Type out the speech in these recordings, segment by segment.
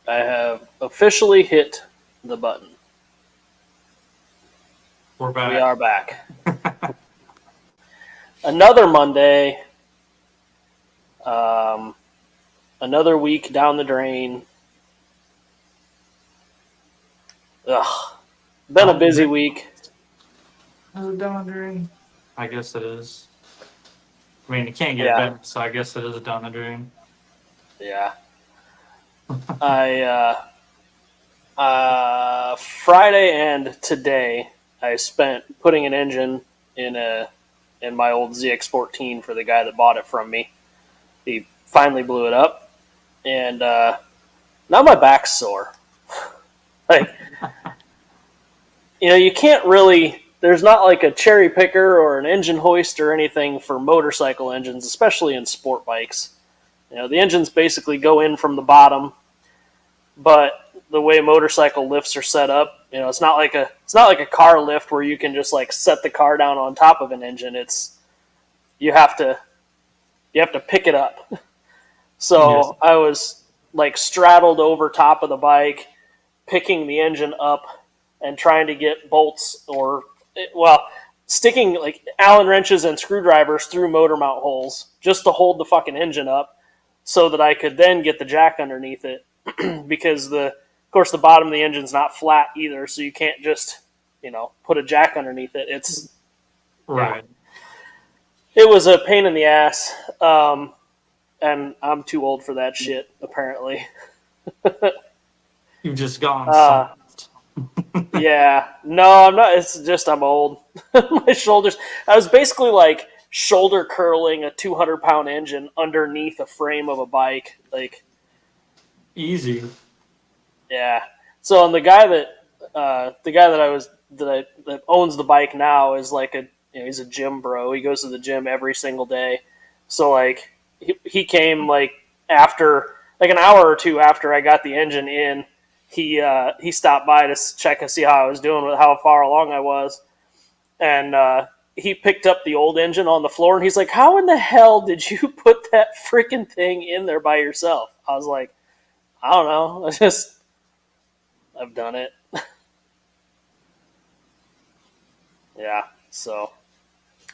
I have officially hit the button. We're We back. are back. Another Monday. Um, another week down the drain. Ugh. Been a Down the busy drain? week. Is it down the drain? I guess it is. I mean, you can't get Yeah, better, so I guess it is down the drain. yeah. I Friday and today I spent putting an engine in a in my old ZX14 for the guy that bought it from me. He finally blew it up, and now my back's sore. Like, you can't really. There's not like a cherry picker or an engine hoist or anything for motorcycle engines, especially in sport bikes. The engines basically go in from the bottom, but the way motorcycle lifts are set up, it's not like a car lift where you can just like set the car down on top of an engine. It's you have to you have to pick it up. Yes. So I was like straddled over top of the bike, picking the engine up and trying to get bolts well, sticking like Allen wrenches and screwdrivers through motor mount holes just to hold the fucking engine up so that I could then get the jack underneath it because of course the bottom of the engine's not flat either, so you can't just put a jack underneath it. It's yeah, Right. it was a pain in the ass, and I'm too old for that shit apparently. You've just gone Uh, soft. Yeah, no, I'm not. It's just I'm old. My shoulders. I was basically like shoulder curling a 200-pound engine underneath a frame of a bike. Like, Easy. yeah. So, and the guy that owns the bike now is like he's a gym bro. He goes to the gym every single day. So like he came like after like an hour or two after I got the engine in. He stopped by to check and see how I was doing with how far along I was, and he picked up the old engine on the floor and he's like, "How in the hell did you put that freaking thing in there by yourself?" I was like, "I don't know. I've done it." Yeah. So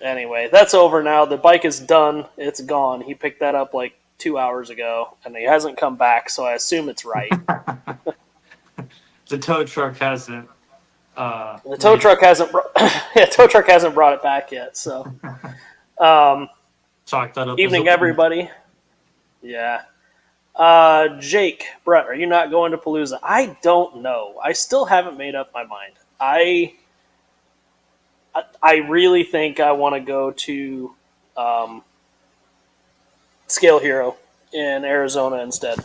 anyway, that's over now. The bike is done. It's gone. He picked that up like 2 hours ago, and he hasn't come back. So I assume it's right. The tow truck hasn't The tow made it. truck hasn't. Yeah, tow truck hasn't brought it back yet. So, um, Chalk that up as a evening, win. everybody. Yeah. Jake, Brett, are you not going to Palooza? I don't know. I still haven't made up my mind. I really think I want to go to um, Scale Hero in Arizona instead.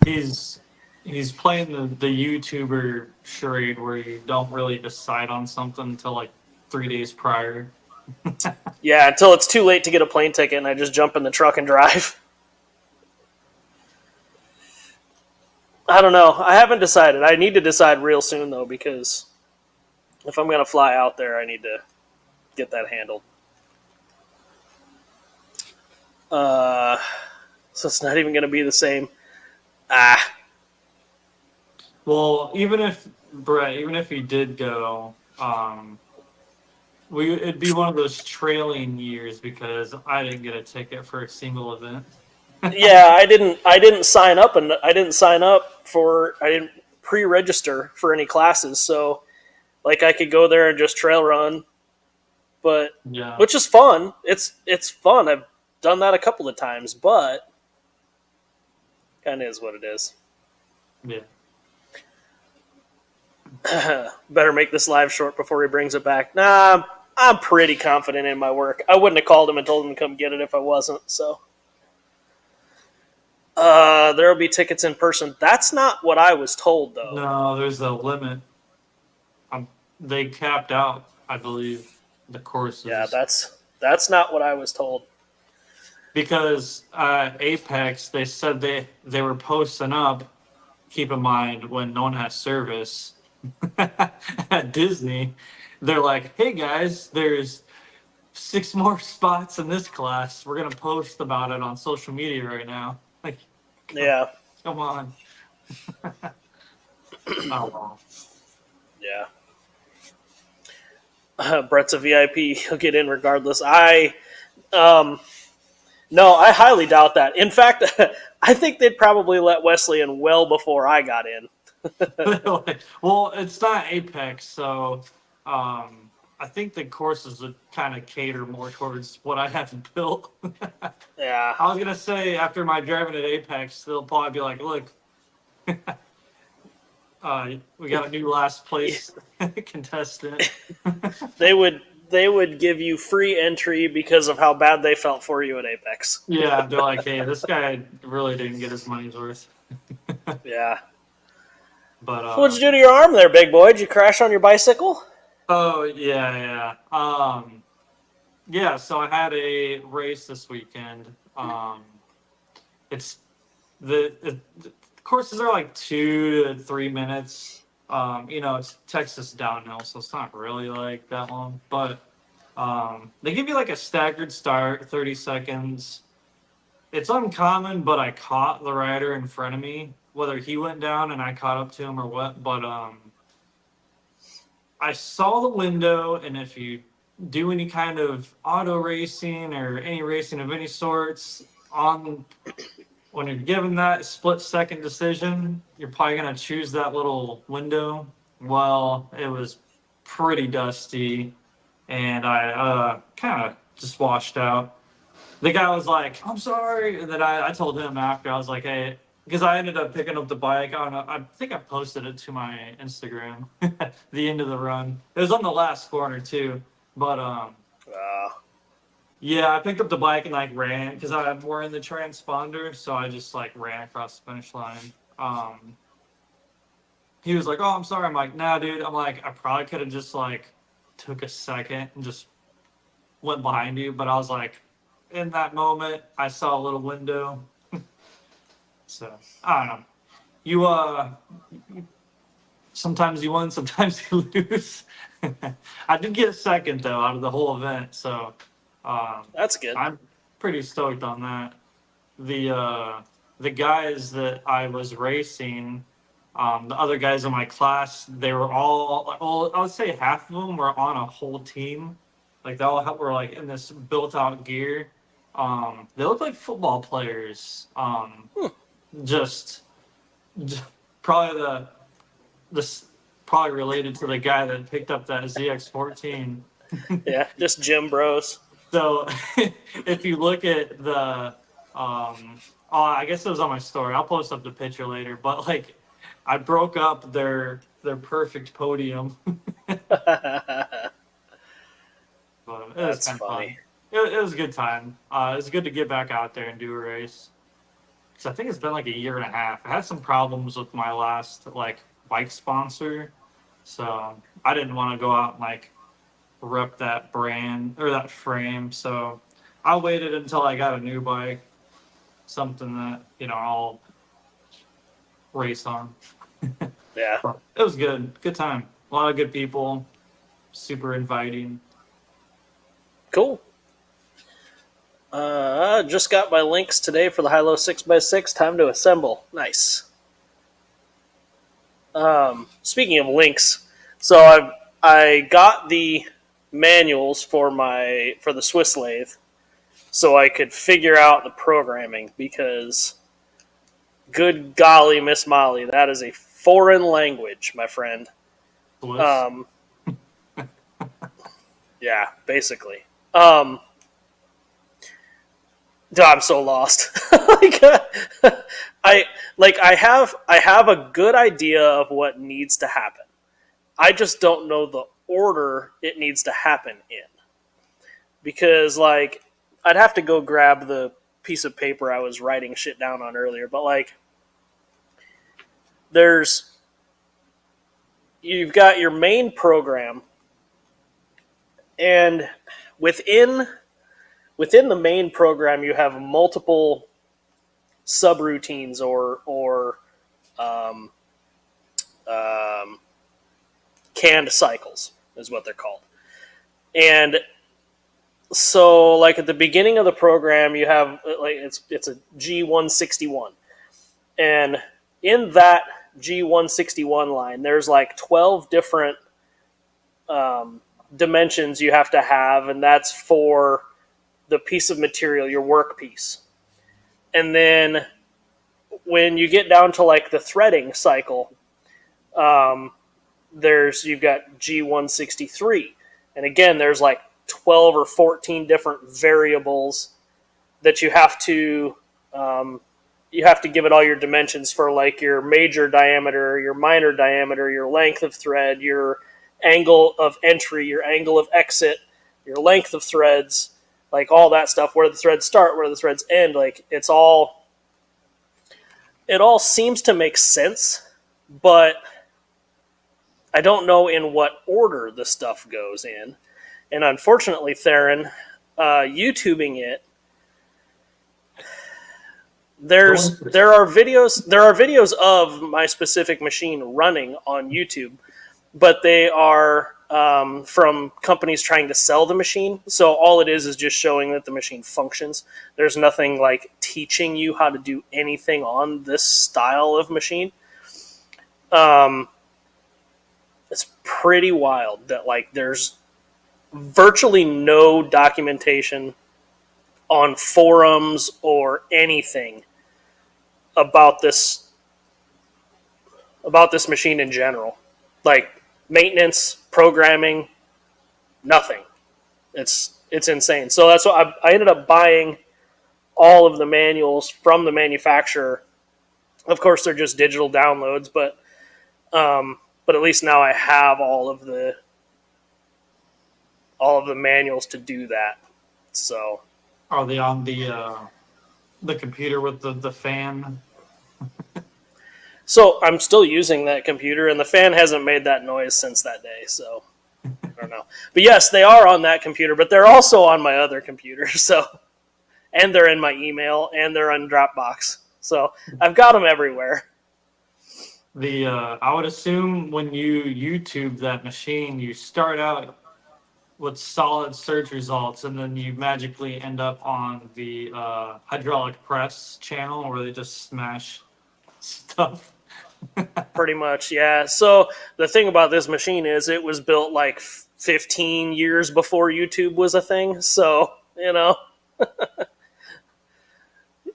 He's he's playing the YouTuber charade where you don't really decide on something until like 3 days prior. Yeah, until it's too late to get a plane ticket and I just jump in the truck and drive. I don't know. I haven't decided. I need to decide real soon though because if I'm going to fly out there, I need to get that handled. Uh, so it's not even going to be the same. Ah, Well, even if Brett, even if he did go, it'd be one of those trailing years because I didn't get a ticket for a single event. yeah. I didn't sign up, and I didn't sign up for. I didn't pre-register for any classes, so like I could go there and just trail run, but Yeah, which is fun. It's fun. I've done that a couple of times, but kind of is what it is. yeah. Better make this live short before he brings it back. Nah, I'm pretty confident in my work. I wouldn't have called him and told him to come get it if I wasn't. So, there'll be tickets in person. That's not what I was told, though. No, there's a limit. They capped out, I believe, the Yeah, courses that's not what I was told. because Apex. They said they were posting up. Keep in mind when no one has service at Disney, they're like, "Hey guys, there's 6 more spots in this class. We're gonna post about it on social media right now." Like, come, Yeah, come on. Oh well. Yeah. Brett's a VIP. He'll get in regardless. No, I highly doubt that. In fact, I think they'd probably let Wesley in well before I got in. Well, it's not Apex, so I think the courses would kind of cater more towards what I have built. Yeah. I was gonna say after my driving at Apex, they'll probably be like, "Look, we got a new last place contestant." They would give you free entry because of how bad they felt for you at Apex. Yeah, they're like, "Hey, this guy really didn't get his money's worth." Yeah. But What'd you do to your arm there, big boy? Did you crash on your bicycle? oh yeah, yeah. Yeah, so I had a race this weekend. It's the courses are like 2 to 3 minutes. It's Texas downhill, so it's not really like that long. But they give you like a staggered start, 30 seconds. It's uncommon, but I caught the rider in front of me, whether he went down and I caught up to him or what. But I saw the window, and if you do any kind of auto racing or any racing of any sorts on when you're given that split second decision, you're probably gonna choose that little window. Well, it was pretty dusty, and I kind of just washed out. The guy was like, "I'm sorry," and then I told him after. I was like, "Hey," because I ended up picking up the bike. I don't know. I think I posted it to my Instagram. The end of the run. It was on the last corner too, but Uh, yeah, I picked up the bike and like ran because I'm wearing the transponder, so I just like ran across the finish line. He was like, "Oh, I'm sorry." I'm like, "Nah, dude." I'm like, I probably could have just like took a second and just went behind you, but I was like, in that moment, I saw a little window. So I don't know. You sometimes you win, sometimes you lose. I did get second though out of the whole event, so that's good. I'm pretty stoked on that. The the guys that I was racing, the other guys in my class, they were all I would say half of them were on a whole team. Like they all were like in this built out gear. They look like football players. Just, just probably this probably related to the guy that picked up that ZX14. Yeah, just gym bros. So if you look at the oh, I guess it was on my story. I'll post up the picture later. But like, I broke up their perfect podium. But it was That's kind of fun. funny. It was a good time. It was good to get back out there and do a race. Because I think it's been like a year and a half. I had some problems with my last like bike sponsor, so I didn't want to go out and like rep that brand or that frame. So I waited until I got a new bike, something that I'll race on. Yeah. It was good, good time. A lot of good people, super inviting. Cool. Just got my links today for the high-low 6x6. Time to assemble. Nice. Speaking of links, so I got the manuals for the Swiss lathe, so I could figure out the programming because, good golly, Miss Molly, that is a foreign language, my friend. Swiss. Yeah, basically. I'm so lost. I have a good idea of what needs to happen. I just don't know the order it needs to happen in. Because I'd have to go grab the piece of paper I was writing shit down on earlier, but you've got your main program, and within the main program you have multiple subroutines or um, canned cycles is what they're called. And so at the beginning of the program you have it's a G161, and in that G161 line, there's like 12 different dimensions you have to have, and that's for the piece of material, your work piece. And then when you get down to like the threading cycle, you've got G163, and again, there's like 12 or 14 different variables that you have to give it all your dimensions for, like your major diameter, your minor diameter, your length of thread, your angle of entry, your angle of exit, your length of threads, like all that stuff, where the threads start, where the threads end. Like it all seems to make sense, but I don't know in what order the stuff goes in. And unfortunately, Theron, YouTubing it, there are videos of my specific machine running on YouTube, but they are from companies trying to sell the machine. So all it is just showing that the machine functions. There's nothing like teaching you how to do anything on this style of machine. It's pretty wild that like there's virtually no documentation on forums or anything about this machine in general. Like maintenance, programming, nothing. It's insane. So that's why I ended up buying all of the manuals from the manufacturer. Of course, they're just digital downloads, but at least now I have all of the manuals to do that. So Are they on the computer with the fan? So I'm still using that computer, and the fan hasn't made that noise since that day, so I don't know. But yes, they are on that computer, but they're also on my other computer, so, and they're in my email, and they're on Dropbox. So I've got them everywhere. I would assume when you YouTube that machine, you start out with solid search results, and then you magically end up on the hydraulic press channel where they just smash stuff. Pretty much, yeah. So the thing about this machine is it was built like 15 years before YouTube was a thing. So,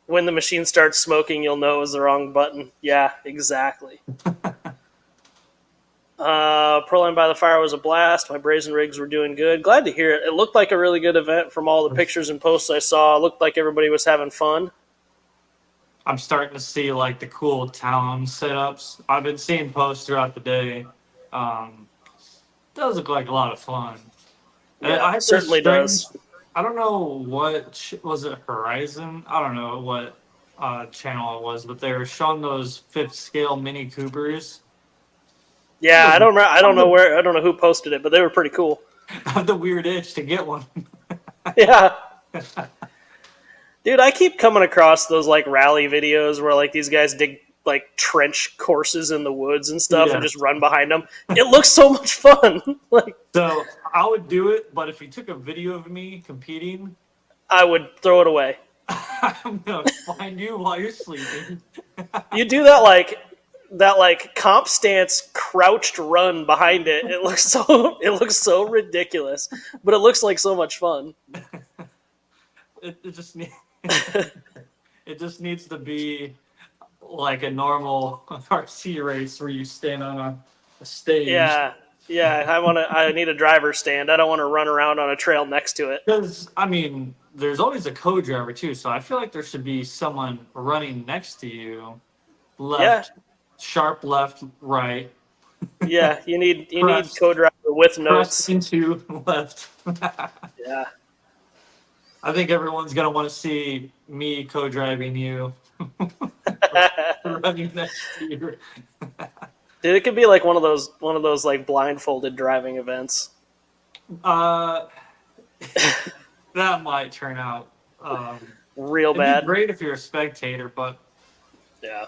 when the machine starts smoking, you'll know it was the wrong button. Yeah, exactly. Proline by the Fire was a blast. My brazen rigs were doing good. Glad to hear it. It looked like a really good event from all the pictures and posts I saw. It looked like everybody was having fun. I'm starting to see like the cool town setups. I've been seeing posts throughout the day. Does look like a lot of fun. Yeah, it certainly does. I don't know what was it, Horizon? I don't know what channel it was, but they were showing those fifth scale Mini Coopers. Yeah, I don't know who posted it, but they were pretty cool. I have the weird itch to get one. Yeah. Dude, I keep coming across those like rally videos where like these guys dig like trench courses in the woods and stuff and just run behind them. It looks so much fun. So I would do it, but if you took a video of me competing, I would throw it away. I'm gonna find you while you're sleeping. You do that like comp stance crouched run behind it. It looks so ridiculous, but it looks like so much fun. It just needs to be like a normal RC race where you stand on a stage. Yeah. I need a driver's stand. I don't want to run around on a trail next to it. Because there's always a co-driver too, so I feel like there should be someone running next to you, sharp left, right. Yeah, you need co-driver with notes. Press into left. Yeah. I think everyone's gonna want to see me co-driving you, running next to you. Dude, it could be like one of those like blindfolded driving events. That might turn out real bad. It'd be great if you're a spectator, but yeah,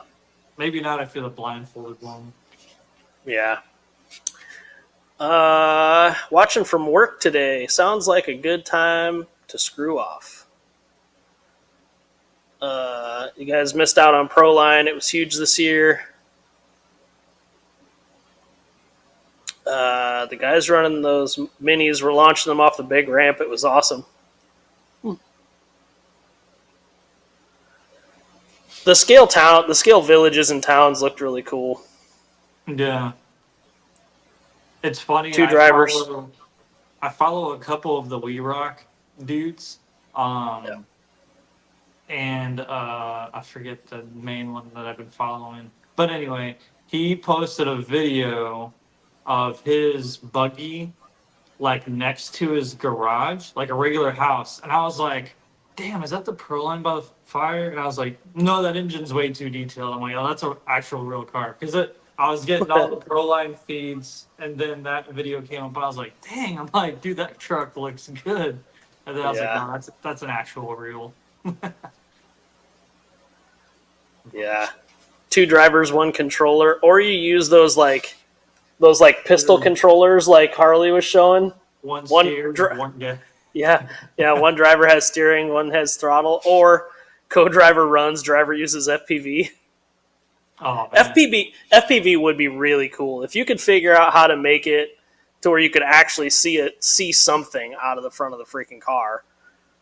maybe not if you're the blindfolded one. Yeah. Watching from work today sounds like a good time to screw off. You guys missed out on Proline. It was huge this year. The guys running those minis were launching them off the big ramp. It was awesome. The scale villages and towns looked really cool. Yeah. It's funny. Two drivers. I follow a couple of the We Rock dudes. Yeah. And I forget the main one that I've been following. But anyway, he posted a video of his buggy like next to his garage, like a regular house. And I was like, damn, is that the Proline by the fire? And I was like, no, that engine's way too detailed. I'm like, oh, that's an actual real car. Because I was getting all the Proline feeds, and then that video came up. I was like, dang, I'm like, dude, that truck looks good. And then I was like, no, that's an actual real. Yeah. 2 drivers, 1 controller. Or you use those pistol controllers like Harley was showing. One steers, one Yeah, one driver has steering, one has throttle, or co-driver runs, driver uses FPV. Oh, man. FPV would be really cool if you could figure out how to make it to where you could actually see something out of the front of the freaking car.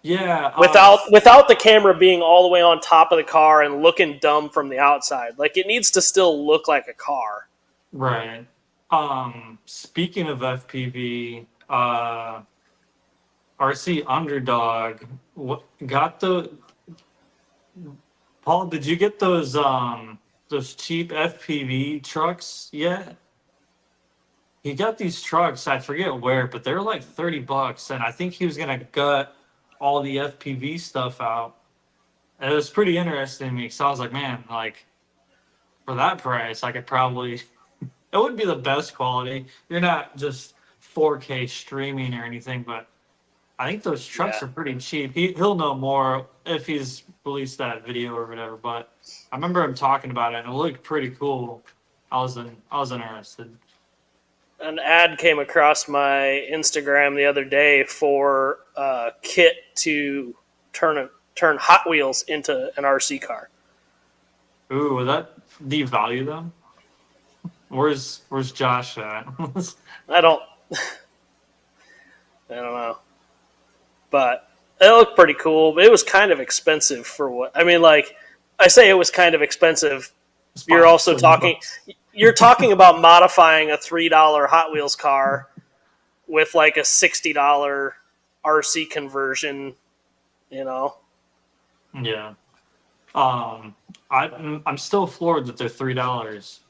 Yeah, without the camera being all the way on top of the car and looking dumb from the outside. Like, it needs to still look like a car. Right. Speaking of FPV, RC Underdog got Paul, did you get those cheap FPV trucks yet? He got these trucks, I forget where, but they're like $30, and I think he was gonna gut all the FPV stuff out. And it was pretty interesting to me, because I was like, man, like, for that price, I could probably it wouldn't be the best quality. You're not just 4K streaming or anything, but I think those trucks are pretty cheap. He'll know more if he's released that video or whatever. But I remember him talking about it, and it looked pretty cool. I was interested. An ad came across my Instagram the other day for a kit to turn Hot Wheels into an RC car. Ooh, would that devalue them? Where's Josh at? I don't know. But it looked pretty cool. But it was kind of expensive for what I mean. Like, I say it was kind of expensive. You're also talking. You're talking about modifying a $3 Hot Wheels car with like a $60 RC conversion. You know. Yeah. I'm still floored that they're $3.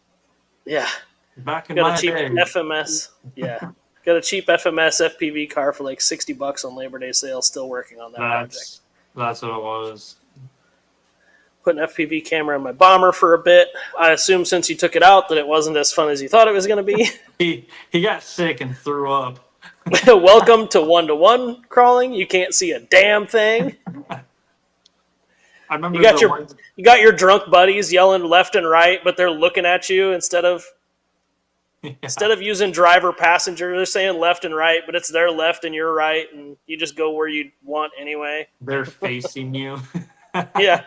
Yeah. Back in got my a cheap day. FMS. Yeah. Got a cheap FMS FPV car for like $60 on Labor Day sale. Still working on that project. That's what it was. Put an FPV camera in my bomber for a bit. I assume since you took it out that it wasn't as fun as you thought it was going to be. He got sick and threw up. Welcome to 1-to-1 crawling. You can't see a damn thing. I remember you got your drunk buddies yelling left and right, but they're looking at you instead of using driver passenger. They're saying left and right, but it's their left and your right, and you just go where you want anyway. They're facing you. Yeah.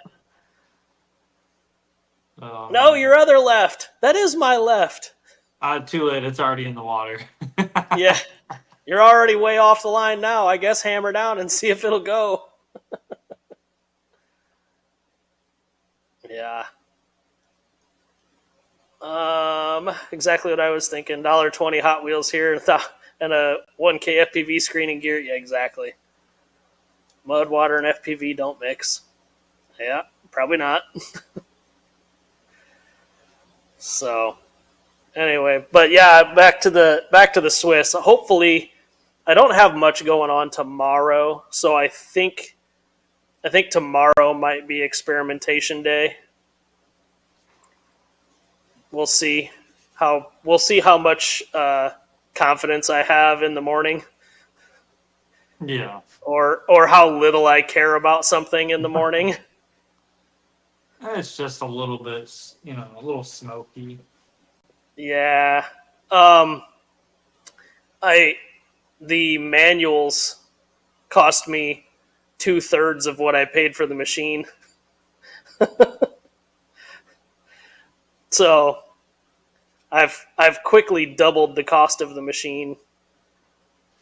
Oh, no, man. your other left. That is my left. Too late. It's already in the water. Yeah. You're already way off the line now. I guess hammer down and see if it'll go. Yeah. Exactly what I was thinking. $1.20 Hot Wheels here and a 1K FPV screening gear. Yeah, exactly. Mud, water, and FPV don't mix. Yeah, probably not. So, anyway, but yeah, back to the Swiss. Hopefully, I don't have much going on tomorrow, so I think tomorrow might be experimentation day. We'll see how much confidence I have in the morning. Yeah. Or how little I care about something in the morning. It's just a little bit, a little smoky. Yeah. The manuals cost me 2/3 of what I paid for the machine. So I've quickly doubled the cost of the machine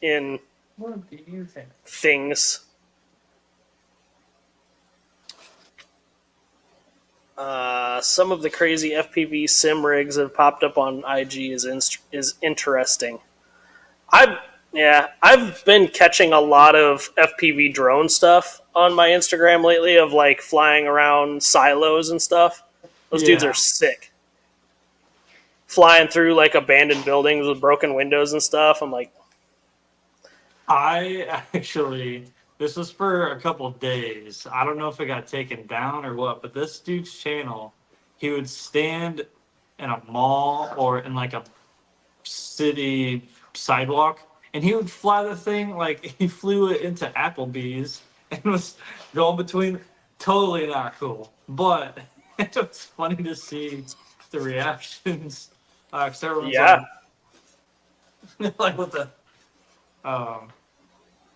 in What do you think? things. Some of the crazy FPV sim rigs that have popped up on IG is interesting. I've I've been catching a lot of FPV drone stuff on my Instagram lately of like flying around silos and stuff. Those dudes are Yeah, sick. Flying through like abandoned buildings with broken windows and stuff. I'm like, I actually, this was for a couple days. I don't know if it got taken down or what, but this dude's channel, he would stand in a mall or in like a city sidewalk, and he would fly the thing like he flew it into Applebee's and was going between. Totally not cool, but it was funny to see the reactions. 'Cause everyone's yeah, like, what the? Um,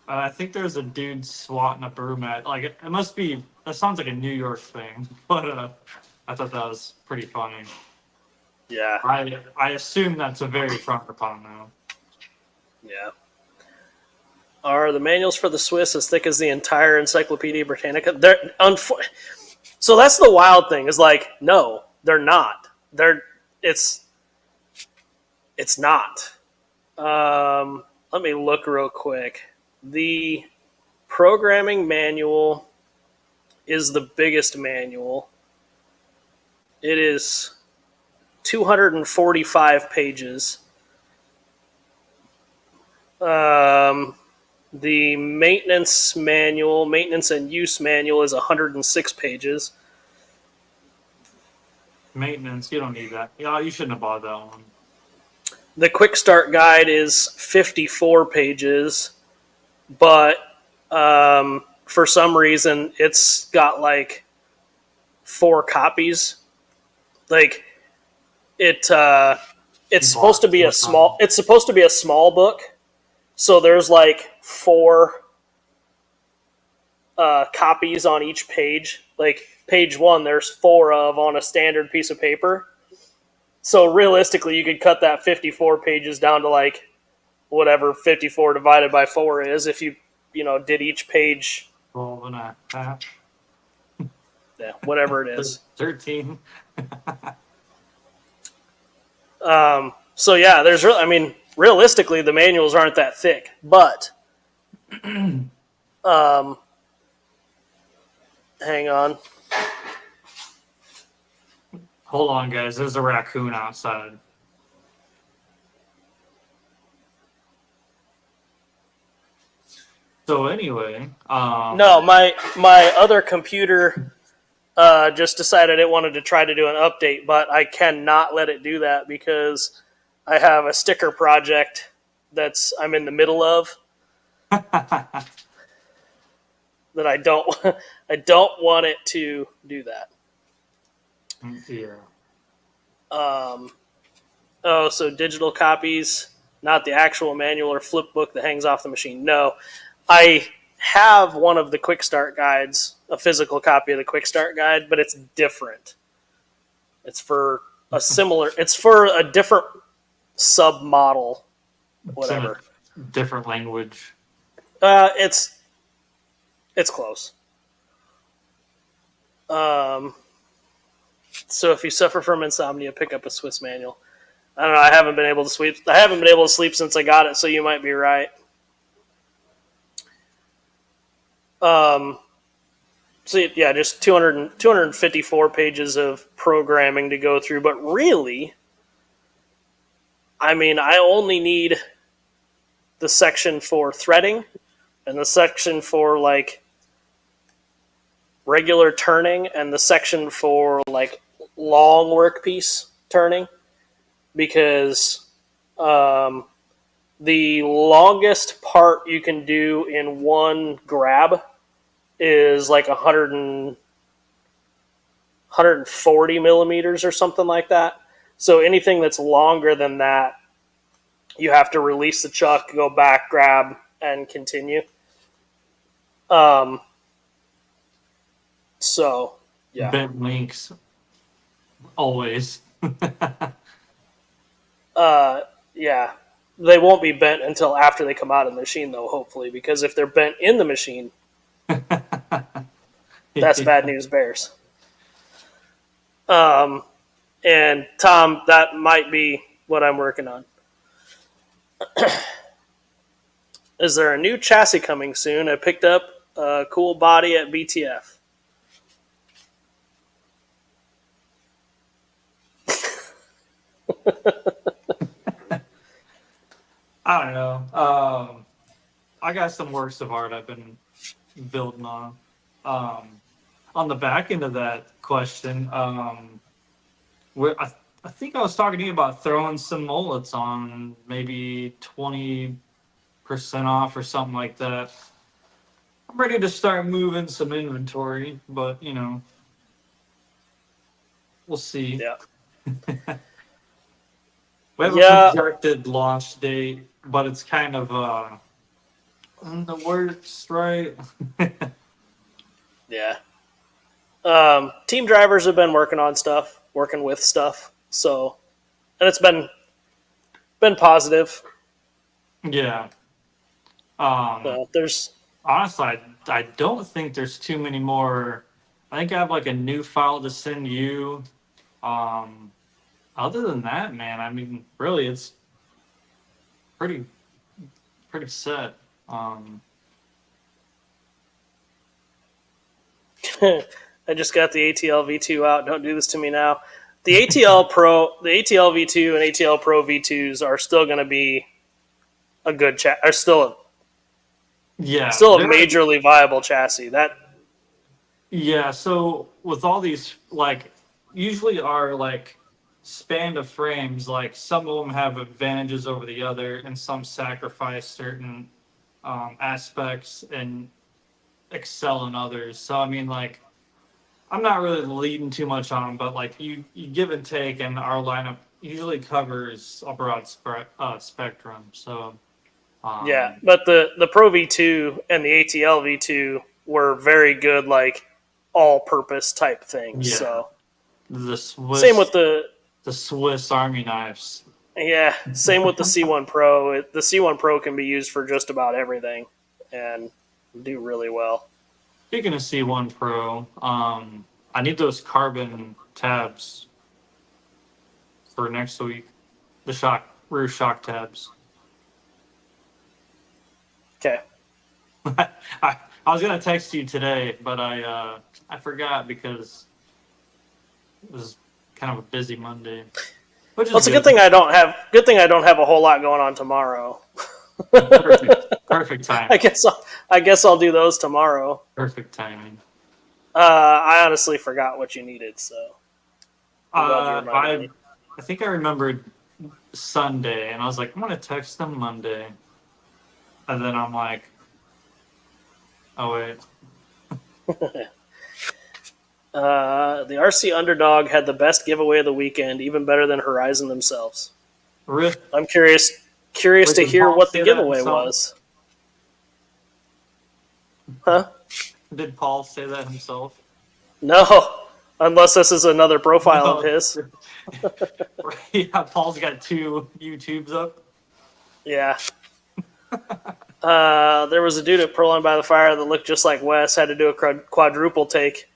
I think there's a dude swatting a broom at. Like, it must be. That sounds like a New York thing, but I thought that was pretty funny. yeah, I assume that's a very frowned upon now. yeah. Are the manuals for the Swiss as thick as the entire Encyclopedia Britannica? So that's the wild thing. Is like, no, they're not. They're it's it's not. Let me look real quick. The programming manual is the biggest manual. It is 245 pages. The maintenance and use manual is 106 pages. Maintenance, you don't need that. Yeah, you shouldn't have bought that one. The quick start guide is 54 pages, but for some reason it's got like 4 copies. Like it, it's You supposed bought to be a four small. times. It's supposed to be a small book, so there's like 4 copies on each page. Like page 1, there's 4 of on a standard piece of paper. So realistically, you could cut that 54 pages down to like whatever 54 divided by 4 is if you did each page, 12 and a half. yeah, whatever it is. 13. So yeah, I mean, realistically, the manuals aren't that thick, but hang on. Hold on, guys. There's a raccoon outside. So anyway, No, my other computer just decided it wanted to try to do an update, but I cannot let it do that because I have a sticker project that's I'm in the middle of that I don't want it to do that. yeah. So digital copies, not the actual manual or flip book that hangs off the machine. No, I have one of the quick start guides, a physical copy of the quick start guide, but it's different. It's for it's for a different sub model, It's in a whatever. different language. It's close. So if you suffer from insomnia, pick up a Swiss manual. I don't know. I haven't been able to sleep. I haven't been able to sleep since I got it. So you might be right. So yeah, just 254 pages of programming to go through. But really, I mean, I only need the section for threading and the section for like regular turning and the section for like long workpiece turning because the longest part you can do in one grab is like 140 millimeters or something like that. So anything that's longer than that, you have to release the chuck, go back, grab, and continue. So, Yeah. bent links always. Yeah. They won't be bent until after they come out of the machine, though, hopefully, because if they're bent in the machine, that's bad news bears. And Tom, that might be what I'm working on. Is there a new chassis coming soon? I picked up a cool body at BTF. I don't know. I got some works of art I've been building on the back end of that question, I think I was talking to you about throwing some mullets on maybe 20% off or something like that. I'm ready to start moving some inventory, but we'll see. Yeah. We have Yeah. a projected launch date, but it's kind of in the works, right? Yeah. Team drivers have been working on stuff, working with stuff. So, and it's been positive. Yeah. There's Honestly, I don't think there's too many more. I think I have like a new file to send you. Other than that, man, I mean, really, it's pretty set. I just got the ATL V2 out. Don't do this to me now. The ATL Pro, the ATL V2 and ATL Pro V2s are still going to be a good are still a majorly viable chassis. Yeah, so with all these, like, usually our like span of frames, like some of them have advantages over the other, and some sacrifice certain aspects and excel in others. So I mean, like, I'm not really leading too much on them, but like you give and take, and our lineup usually covers a broad spectrum. So yeah, but the Pro V2 and the ATL V2 were very good, like all-purpose type things. Yeah. So the Swiss, same with the Swiss Army knives. Yeah, same with the C1 Pro. The C1 Pro can be used for just about everything and do really well. Speaking of C1 Pro, I need those carbon tabs for next week. The rear shock tabs. Okay. I was gonna text you today, but I forgot because it was kind of a busy Monday. Well, it's a good thing I don't have. Good thing I don't have a whole lot going on tomorrow. Perfect timing. I guess I'll do those tomorrow. Perfect timing. I honestly forgot what you needed, so. I think I remembered Sunday, and I was like, I'm gonna text them Monday, and then I'm like, oh wait. The RC Underdog had the best giveaway of the weekend, even better than Horizon themselves. Really? I'm curious to hear what the giveaway was. Huh? Did Paul say that himself? No, unless this is another profile of his. Yeah, Paul's got 2 YouTubes up. Yeah. There was a dude at Proline by the Fire that looked just like Wes, had to do a quadruple take.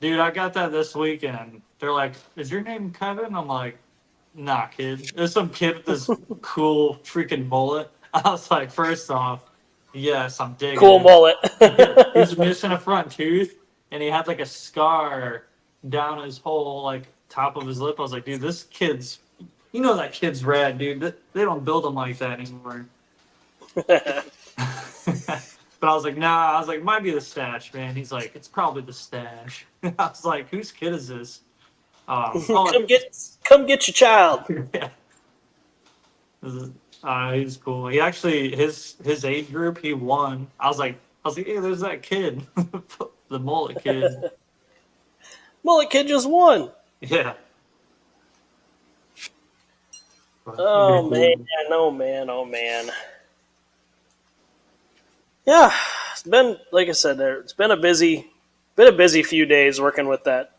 Dude, I got that this weekend. They're like, is your name Kevin? I'm like, nah, kid. There's some kid with this cool freaking mullet. I was like, first off, yes, I'm digging Cool mullet. He's missing a front tooth, and he had like a scar down his whole like top of his lip. I was like, dude, this kid's, that kid's rad, dude. They don't build them like that anymore. But I was like, nah. I was like, might be the stash, man. He's like, it's probably the stash. I was like, whose kid is this? Come get your child. Yeah. He's cool. He actually his age group, he won. I was like, hey, there's that kid, the mullet kid. Mullet kid just won. Yeah. Oh man. Yeah, it's been, like I said, it's been a busy few days working with that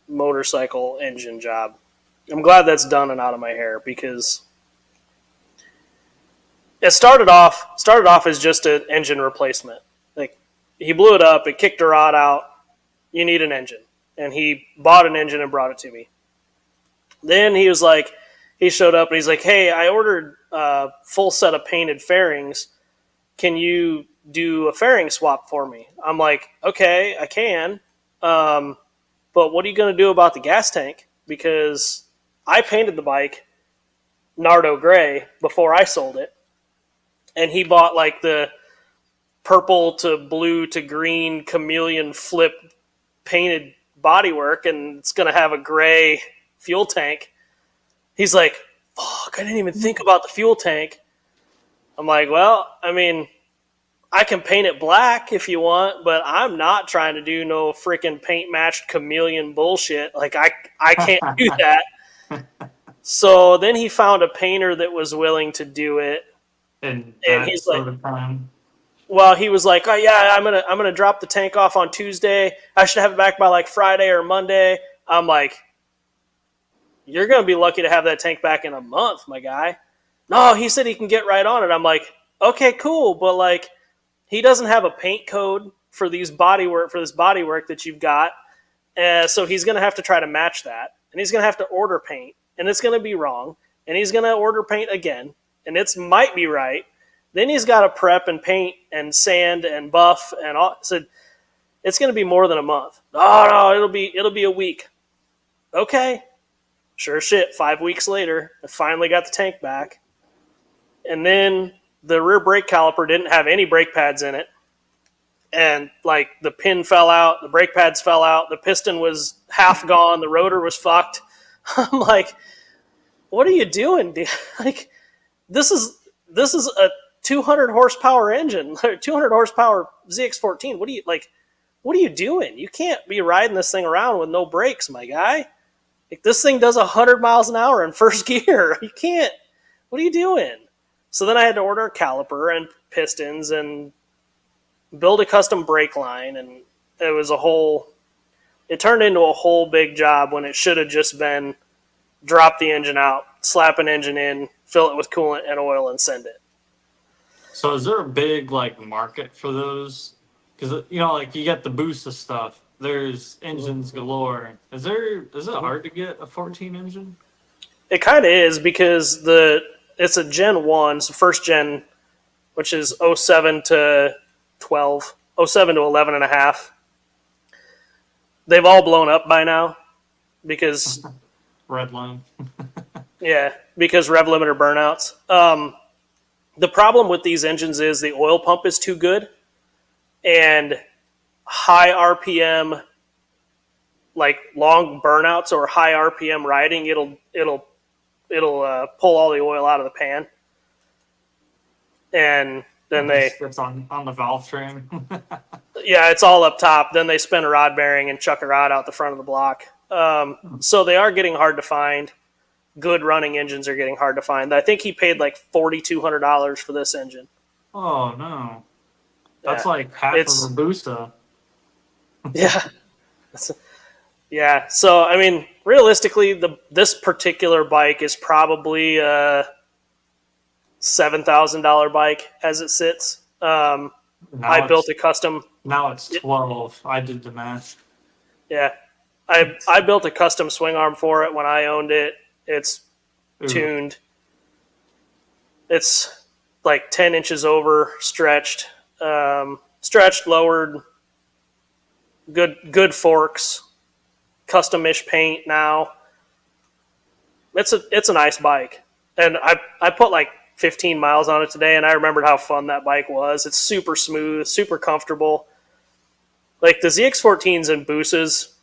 motorcycle engine job. I'm glad that's done and out of my hair, because it started off as just an engine replacement. Like, he blew it up, it kicked a rod out. You need an engine, and he bought an engine and brought it to me. Then he showed up and he's like, "Hey, I ordered a full set of painted fairings. Can you do a fairing swap for me?" I'm like, "Okay, I can. But what are you going to do about the gas tank? Because I painted the bike Nardo gray before I sold it, and he bought like the purple to blue to green chameleon flip painted bodywork, and it's going to have a gray fuel tank." He's like, "Fuck, I didn't even think about the fuel tank." I'm like, "Well, I mean, I can paint it black if you want, but I'm not trying to do no freaking paint matched chameleon bullshit. Like, I can't do that." So then he found a painter that was willing to do it, And he's sort like, of time. well, he was like, "Oh yeah, I'm gonna drop the tank off on Tuesday. I should have it back by like Friday or Monday." I'm like, "You're gonna be lucky to have that tank back in a month, my guy." "No, he said he can get right on it." I'm like, "Okay, cool, but like, he doesn't have a paint code for this bodywork that you've got, so he's gonna have to try to match that, and he's gonna have to order paint, and it's gonna be wrong, and he's gonna order paint again, and it might be right. Then he's got to prep and paint and sand and buff and all. So it's going to be more than a month." "Oh no, it'll be a week." Okay, sure shit. 5 weeks later, I finally got the tank back, and then the rear brake caliper didn't have any brake pads in it, and like the pin fell out, the brake pads fell out, the piston was half gone, the rotor was fucked. I'm like, "What are you doing, dude?" Like, this is a 200 horsepower engine, 200 horsepower ZX14. What are you doing? You can't be riding this thing around with no brakes, my guy. Like, this thing does 100 miles an hour in first gear. You can't. What are you doing? So then I had to order a caliper and pistons and build a custom brake line, and it turned into a whole big job when it should have just been drop the engine out, slap an engine in, fill it with coolant and oil, and send it. So is there a big like market for those? Because like you get the Busa stuff. There's engines galore. Is it hard to get a 14 engine? It kind of is, because it's a Gen 1, so first gen, which is 07 to 12, 07 to 11 and a half. They've all blown up by now because Redline. yeah, because rev limiter burnouts. The problem with these engines is the oil pump is too good, and high RPM, like long burnouts or high RPM riding, it'll pull all the oil out of the pan, and then it's on the valve train. yeah, it's all up top. Then they spin a rod bearing and chuck a rod out the front of the block. So they are getting hard to find. Good running engines are getting hard to find. I think he paid like $4,200 for this engine. Oh no, that's Yeah. like half of a Busa. Yeah. Yeah. So I mean, realistically, this particular bike is probably a $7,000 bike as it sits. I built a custom. Now it's 12. I did the math. Yeah, I built a custom swing arm for it when I owned it. It's tuned. It's like 10 inches over, stretched, lowered. Good forks, custom-ish paint now. It's a nice bike, and I put like 15 miles on it today, and I remembered how fun that bike was. It's super smooth, super comfortable. Like the ZX14s and Busas,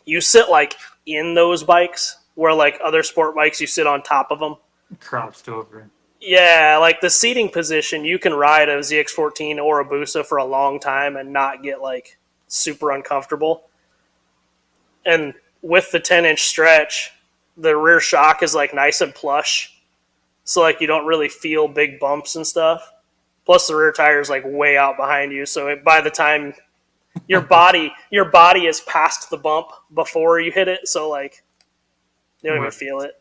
you sit like in those bikes, where like other sport bikes you sit on top of them. Crouched over. Yeah, like the seating position, you can ride a ZX14 or a Busa for a long time and not get like super uncomfortable. And with the 10-inch stretch, the rear shock is like nice and plush, so like you don't really feel big bumps and stuff. Plus the rear tire is like way out behind you, so by the time your body is past the bump before you hit it, so like you don't even Right. feel it.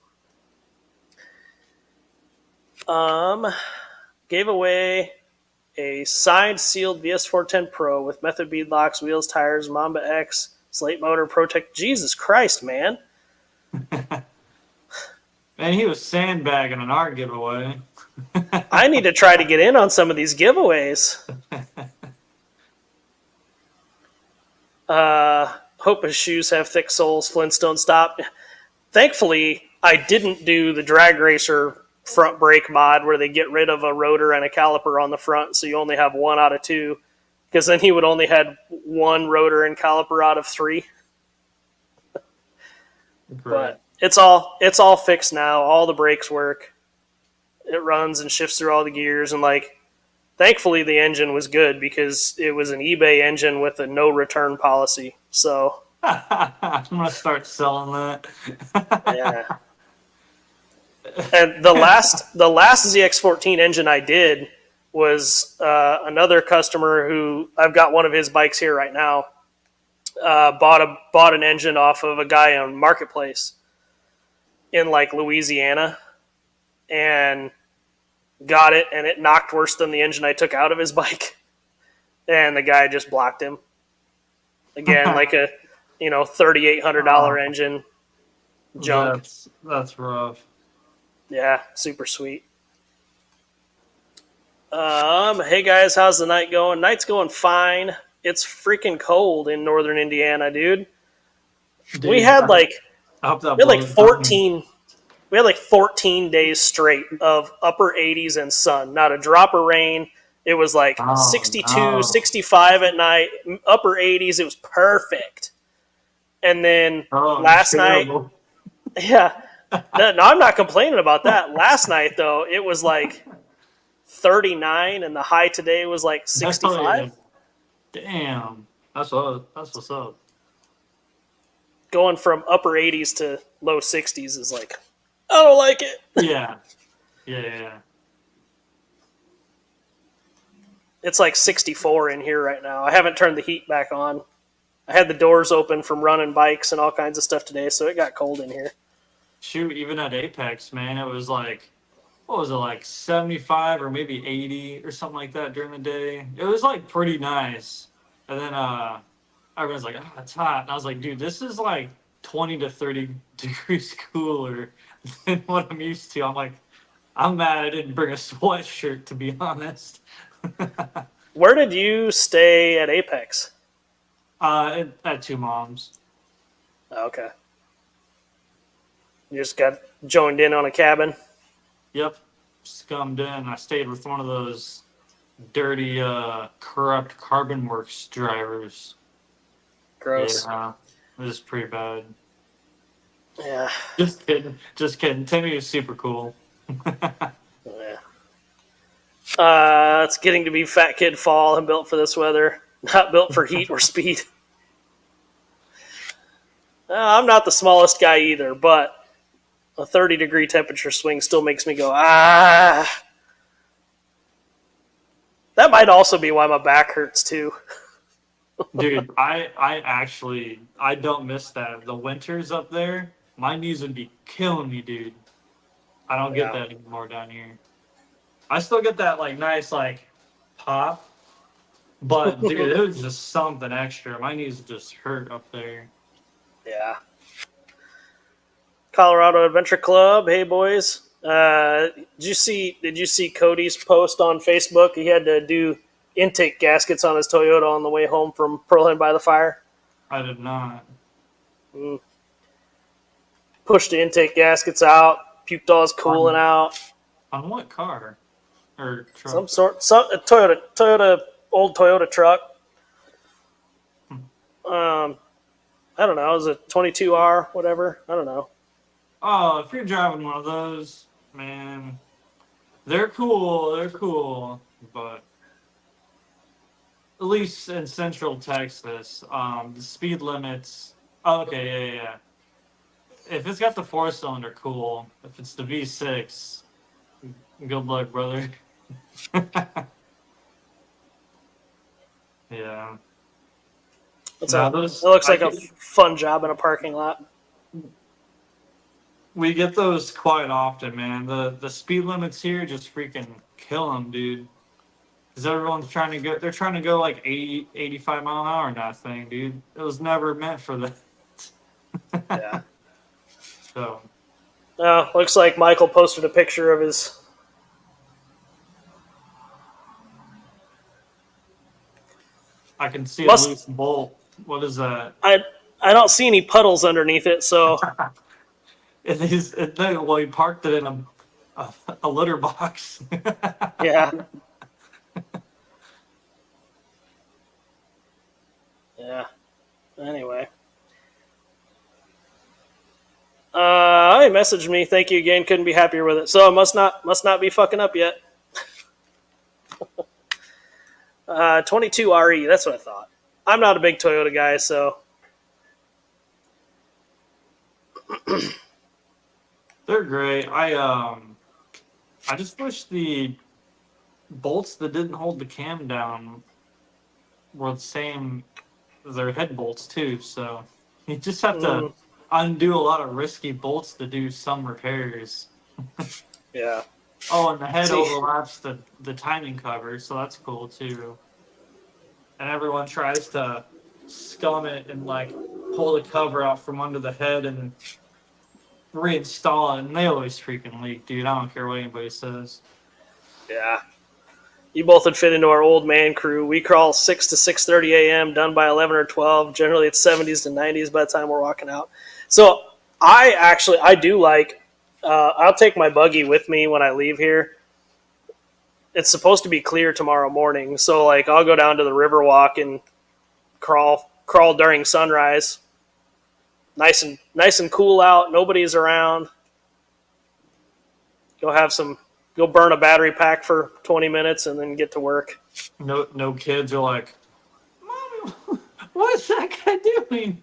Gave away a side sealed VS410 Pro with method bead locks, wheels, tires, Mamba X, slate motor, Protect. Jesus Christ, man! Man, he was sandbagging an art giveaway. I need to try to get in on some of these giveaways. Hope his shoes have thick soles. Flintstone stop. Thankfully, I didn't do the drag racer front brake mod where they get rid of a rotor and a caliper on the front, so you only have one out of two. Because then he would only had one rotor and caliper out of three. Great. But it's all fixed now. All the brakes work. It runs and shifts through all the gears, and like, thankfully the engine was good because it was an eBay engine with a no return policy. So I'm gonna start selling that. yeah. And the last ZX14 engine I did was another customer who I've got one of his bikes here right now. Bought an engine off of a guy on Marketplace in like Louisiana, and got it, and it knocked worse than the engine I took out of his bike, and the guy just blocked him. Again, like a $3,800 engine, junk. That's rough. Yeah, super sweet. Hey guys, how's the night going? Night's going fine. It's freaking cold in northern Indiana, dude. We had like 14. We had like 14 days straight of upper 80s and sun. Not a drop of rain. It was like 62, 65 at night, upper 80s. It was perfect. And then last night, yeah. No, I'm not complaining about that. Last night, though, it was like 39, and the high today was like 65. Damn. That's what's up. Going from upper 80s to low 60s is like, I don't like it. Yeah. Yeah. It's like 64 in here right now. I haven't turned the heat back on. I had the doors open from running bikes and all kinds of stuff today, so it got cold in here. Shoot, even at Apex, man, it was like, what was it, like 75 or maybe 80 or something like that during the day. It was like pretty nice. And then everyone's like, oh, it's hot. And I was like, dude, this is like 20 to 30 degrees cooler than what I'm used to. I'm like, I'm mad I didn't bring a sweatshirt, to be honest. Where did you stay at Apex? At Two Moms. Okay. You just got joined in on a cabin? Yep. Scummed in. I stayed with one of those dirty, corrupt Carbon Works drivers. Gross. Yeah, it was pretty bad. Yeah. Just kidding. Timmy was super cool. Yeah. It's getting to be fat kid fall. I'm built for this weather. Not built for heat or speed. I'm not the smallest guy either, but a 30-degree temperature swing still makes me go, ah. That might also be why my back hurts too. Dude, I don't miss that. The winters up there, my knees would be killing me, dude. I don't get that anymore down here. I still get that like nice like pop, but dude, it was just something extra. My knees just hurt up there. Yeah. Colorado Adventure Club. Hey boys. Did you see Cody's post on Facebook? He had to do intake gaskets on his Toyota on the way home from Pearl Harbor by the Fire. I did not. Pushed the intake gaskets out. Puked all his coolant out. On what car? Or truck? A old Toyota truck. I don't know. It was a 22R, whatever. I don't know. Oh, if you're driving one of those, man, they're cool, but at least in Central Texas, the speed limits. Oh, okay, yeah. If it's got the 4-cylinder, cool. If it's the V6, good luck, brother. Yeah. Now It looks like a fun job in a parking lot. we get those quite often, man. The speed limits here just freaking kill them, dude. Because everyone's trying to go, they're trying to go like 80, 85 mile an hour in that thing, dude. It was never meant for that. Yeah. So, Looks like Michael posted a picture of his. I can see a loose bolt. What is that? I don't see any puddles underneath it, so Well, he parked it in a litter box. yeah. Yeah. Anyway. He messaged me. Thank you again. Couldn't be happier with it. So it must not be fucking up yet. 22 RE. That's what I thought. I'm not a big Toyota guy, so They're great. I just wish the bolts that didn't hold the cam down were the same as their head bolts too. So you just have to undo a lot of risky bolts to do some repairs. yeah. Oh, and the head overlaps the timing cover, so that's cool too. And everyone tries to scum it and like pull the cover out from under the head and reinstall it, and they always freaking leak, dude. I don't care what anybody says. Yeah. You both would fit into our old man crew. We crawl 6 to 6:30 a.m. done by 11 or 12. Generally, it's 70s to 90s by the time we're walking out. So I do like. I'll take my buggy with me when I leave here. It's supposed to be clear tomorrow morning, so like I'll go down to the Riverwalk and crawl during sunrise. Nice and cool out. Nobody's around. Go burn a battery pack for 20 minutes and then get to work. No kids are like, Mommy, what's that guy doing?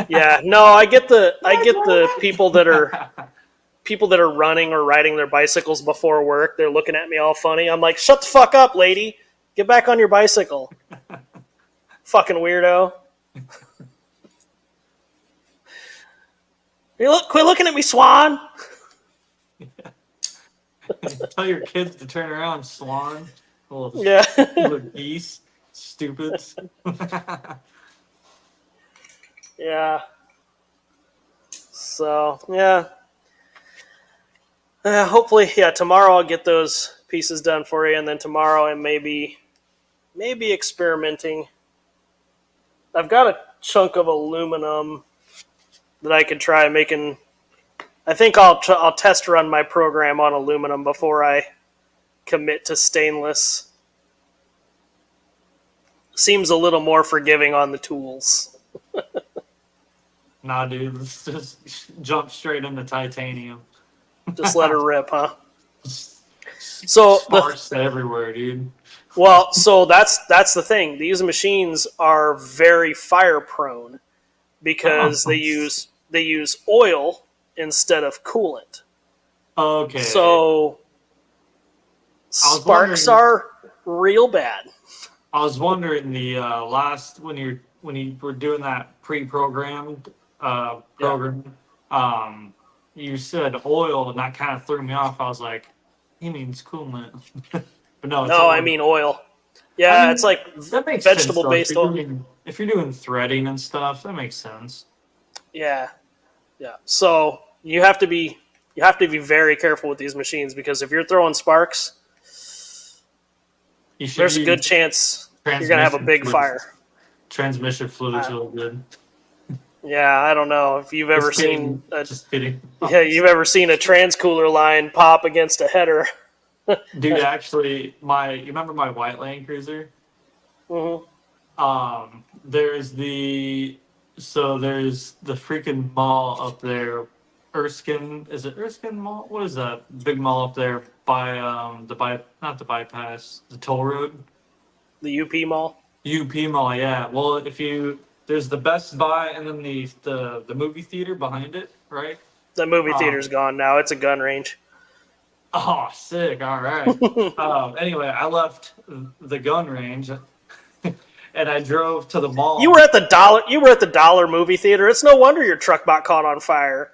Yeah, no, I get the people that are running or riding their bicycles before work. They're looking at me all funny. I'm like, shut the fuck up, lady. Get back on your bicycle. Fucking weirdo. Quit looking at me, Swan. Tell your kids to turn around, Swan. Yeah. Little geese. Stupids. Yeah. So, yeah. Hopefully, yeah, tomorrow I'll get those pieces done for you, and then tomorrow I'm maybe experimenting. I've got a chunk of aluminum that I could try making. I think I'll test run my program on aluminum before I commit to stainless. Seems a little more forgiving on the tools. Nah, dude, let's just jump straight into titanium. Just let her rip, huh? So sparks everywhere, dude. Well, so that's the thing. These machines are very fire prone because they use oil instead of coolant. Okay. So sparks are real bad. I was wondering the last when you were doing that pre-programmed program, you said oil, and that kind of threw me off. I was like, he means coolant. But no, No, I mean oil. Yeah, I mean, it's like that makes vegetable-based oil. If you're doing threading and stuff, that makes sense. Yeah. So you have to be very careful with these machines because if you're throwing sparks, there's a good chance you're gonna have a big fire. Transmission fluid's really good. Yeah, I don't know if you've ever seen. Just kidding. Yeah, you've ever seen a transcooler line pop against a header? Dude, actually, you remember my white Land Cruiser? Mm-hmm. There's the freaking mall up there, Erskine. Is it Erskine Mall? What is that big mall up there by not the bypass, the toll road? The UP Mall. UP Mall, yeah. Well, there's the Best Buy and then the movie theater behind it, right? The movie theater's gone now. It's a gun range. Oh, sick! All right. Anyway, I left the gun range, and I drove to the mall. You were at the dollar. You were at the Dollar movie theater. It's no wonder your truck got caught on fire.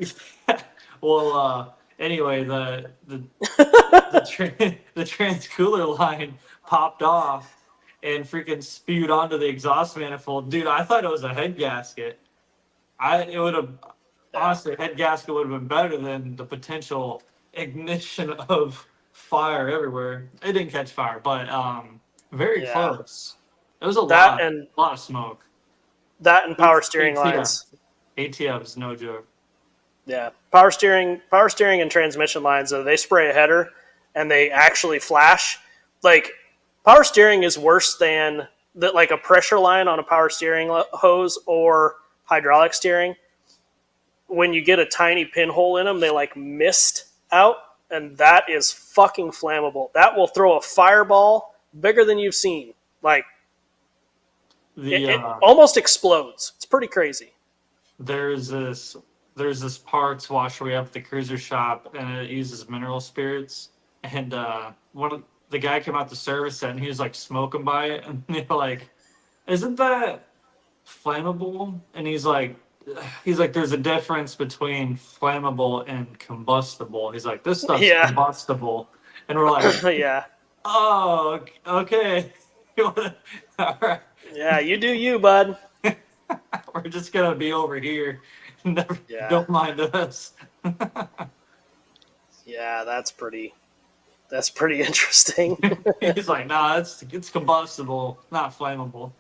Well, anyway, the the trans cooler line popped off and freaking spewed onto the exhaust manifold. Dude, I thought it was a head gasket. It would have honestly, head gasket would have been better than the potential ignition of fire everywhere. It didn't catch fire, but very Yeah. close. It was a That and lot of smoke. that and power steering ATF. lines. ATF's no joke. Yeah, power steering, and transmission lines. They spray a header, and they actually flash. Like power steering is worse than like a pressure line on a power steering hose or hydraulic steering. When you get a tiny pinhole in them, they like mist out, and that is fucking flammable. That will throw a fireball bigger than you've seen. Like it almost explodes. It's pretty crazy. There's this parts washer we have at the cruiser shop, and it uses mineral spirits. And the guy came out to service it, and he was like smoking by it, and they were like, "Isn't that flammable?" And he's like, "There's a difference between flammable and combustible." He's like, "This stuff's combustible," and we're like, Yeah. "Oh, okay, all right." Yeah, you do you, bud. We're just gonna be over here. Never, Yeah. Don't mind us. Yeah, that's pretty interesting. He's like, nah, it's combustible, not flammable.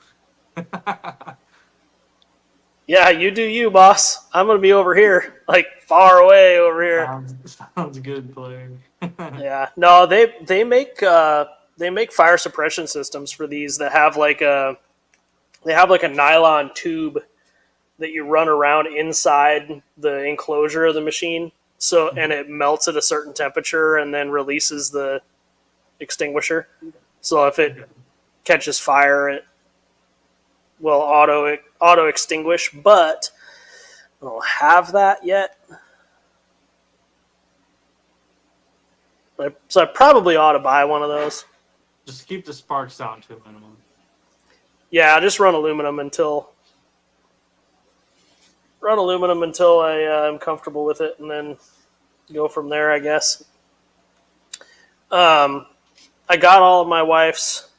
Yeah, you do you, boss. I'm gonna be over here, like far away over here. Sounds good, Blair. Yeah, no, they make fire suppression systems for these that have like a nylon tube that you run around inside the enclosure of the machine. So, and it melts at a certain temperature and then releases the extinguisher. So if it catches fire, it will auto extinguish. But I don't have that yet. So I probably ought to buy one of those. Just keep the sparks down to a minimum. Yeah, I'll just run aluminum until I am comfortable with it, and then go from there, I guess. I got all of my wife's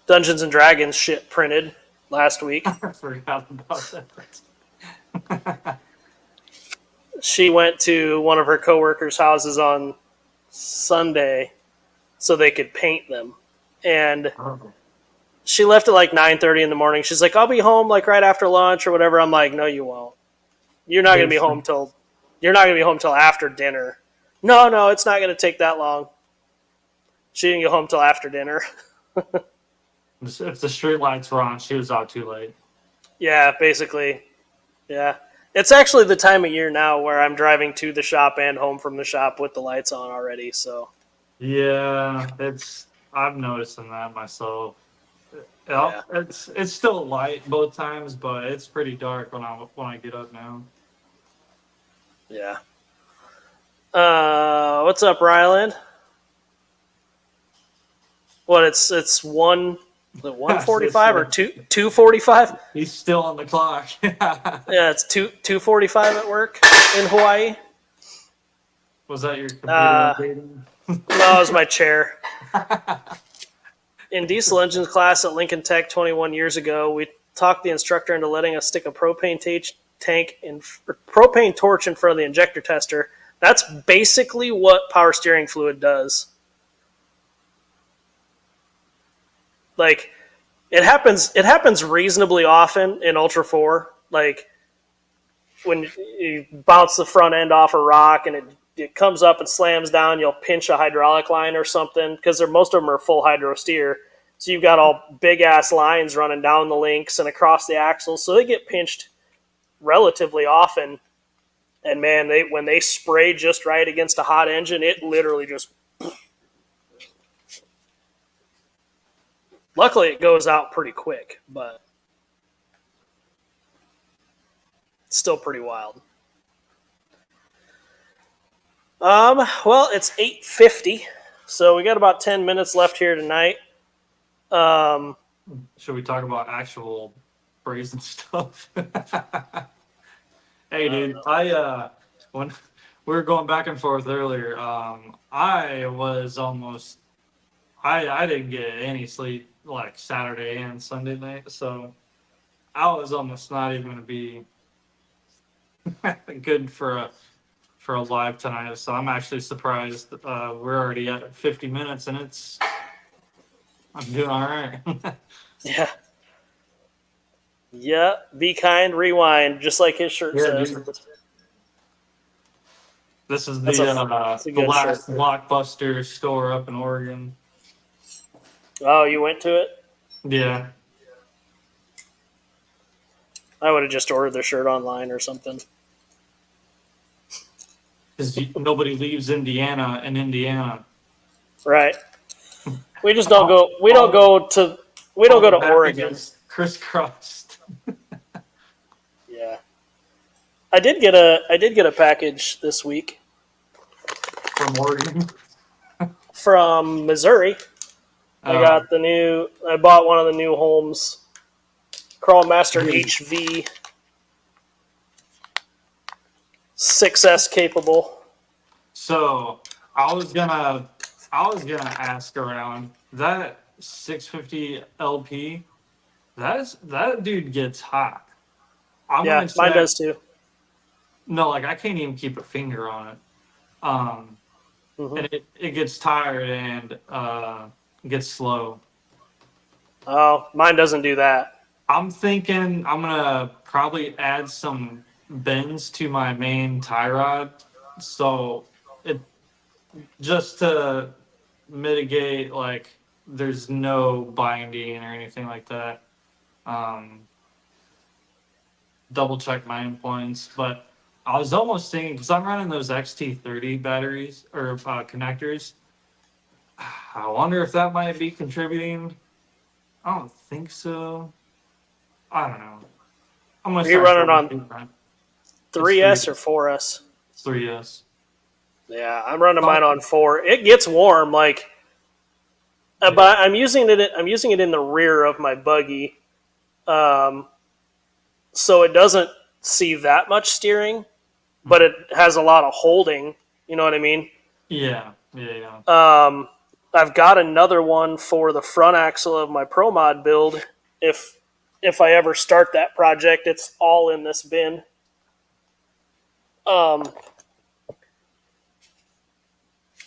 Dungeons and Dragons shit printed last week. I forgot about that. She went to one of her coworkers' houses on Sunday so they could paint them, and she left at like 9:30 in the morning. She's like, "I'll be home like right after lunch or whatever." I'm like, "No, you won't. You're not gonna be home till after dinner." No, it's not gonna take that long. She didn't get home till after dinner. If the street lights were on, she was out too late. Yeah, basically. Yeah, it's actually the time of year now where I'm driving to the shop and home from the shop with the lights on already. So. Yeah, I'm noticing that myself. Yeah. It's still light both times, but it's pretty dark when I get up now. Yeah. What's up, Ryland? What? It's 1:45 or 2:45? He's still on the clock. Yeah, it's 2:45 at work in Hawaii. Was that your computer updating? No, it was my chair. In diesel engines class at Lincoln Tech 21 years ago, we talked the instructor into letting us stick a propane torch in front of the injector tester. That's basically what power steering fluid does. Like, it happens reasonably often in Ultra 4. Like, when you bounce the front end off a rock and it comes up and slams down, you'll pinch a hydraulic line or something, because most of them are full hydro steer. So you've got all big-ass lines running down the links and across the axles, so they get pinched relatively often. And man, when they spray just right against a hot engine, it literally just... Luckily, it goes out pretty quick, but it's still pretty wild. Well, it's 8:50, So we got about 10 minutes left here tonight. Should we talk about actual brazen stuff? Hey, dude, when we were going back and forth earlier, I didn't get any sleep like Saturday and Sunday night, so I was almost not even gonna be good for a live tonight. So I'm actually surprised. We're already at 50 minutes, and I'm doing all right. Yeah. Yeah. Be kind, rewind, just like his shirt Yeah, says. dude. This is That's the a good last shirt. Blockbuster store up in Oregon. Oh, you went to it? Yeah. I would have just ordered their shirt online or something. Because nobody leaves Indiana in Indiana. Right. We just don't go. We don't go to Oregon. Crisscrossed Yeah. I did get a package this week from Oregon. from Missouri. I bought one of the new Holmes Crawlmaster HV 6S capable. So I was gonna ask around that 650 LP. That dude gets hot. Yeah, mine does too. No, like I can't even keep a finger on it. Mm-hmm. And it gets tired and gets slow. Oh, mine doesn't do that. I'm thinking I'm gonna probably add some bends to my main tie rod, so it just to mitigate like there's no binding or anything like that. Double check my endpoints, but I was almost thinking because I'm running those XT30 batteries or connectors. I wonder if that might be contributing. I don't think so. I don't know. I'm gonna Are you running on 3S or 4S? 3S. Yeah, I'm running mine on 4. It gets warm, but I'm using it. I'm using it in the rear of my buggy, so it doesn't see that much steering, but it has a lot of holding. You know what I mean? Yeah. Yeah. I've got another one for the front axle of my Pro Mod build. If I ever start that project, it's all in this bin. I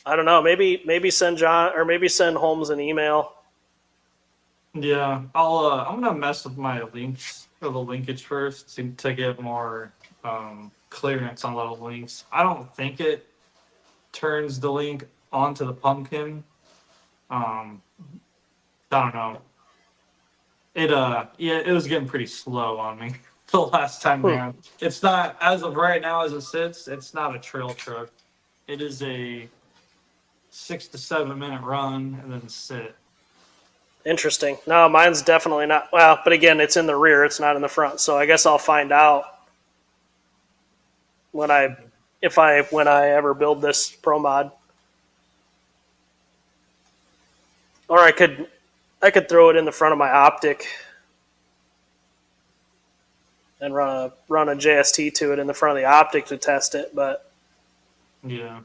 don't know. Maybe send John or maybe send Holmes an email. Yeah, I'm gonna mess with my links or the linkage first to get more clearance on little links. I don't think it turns the link onto the pumpkin. I don't know. It was getting pretty slow on me the last time around. It's not, as of right now as it sits, it's not a trail truck. It is a 6 to 7 minute run and then sit. Interesting. No, mine's definitely not. Well, but again, it's in the rear. It's not in the front. So I guess I'll find out when I ever build this Pro Mod. Or I could throw it in the front of my Optic and run a JST to it in the front of the Optic to test it, but yeah.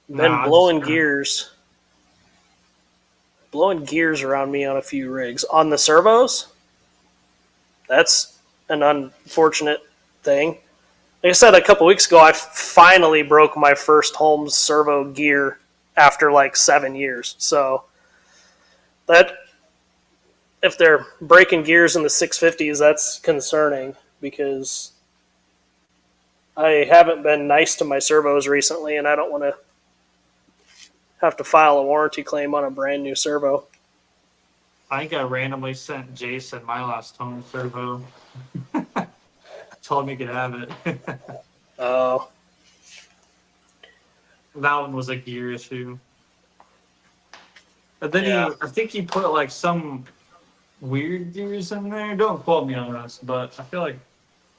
Been blowing gears around me on a few rigs. On the servos, that's an unfortunate thing. Like I said a couple weeks ago, I finally broke my first Holmes servo gear after like 7 years. So that if they're breaking gears in the 650s, that's concerning because I haven't been nice to my servos recently, and I don't want to have to file a warranty claim on a brand new servo. I think I randomly sent Jason my last home servo. Told him he could have it. Oh. That one was a gear issue. But then Yeah. I think he put like some weird gears in there. Don't quote me on this, but I feel like.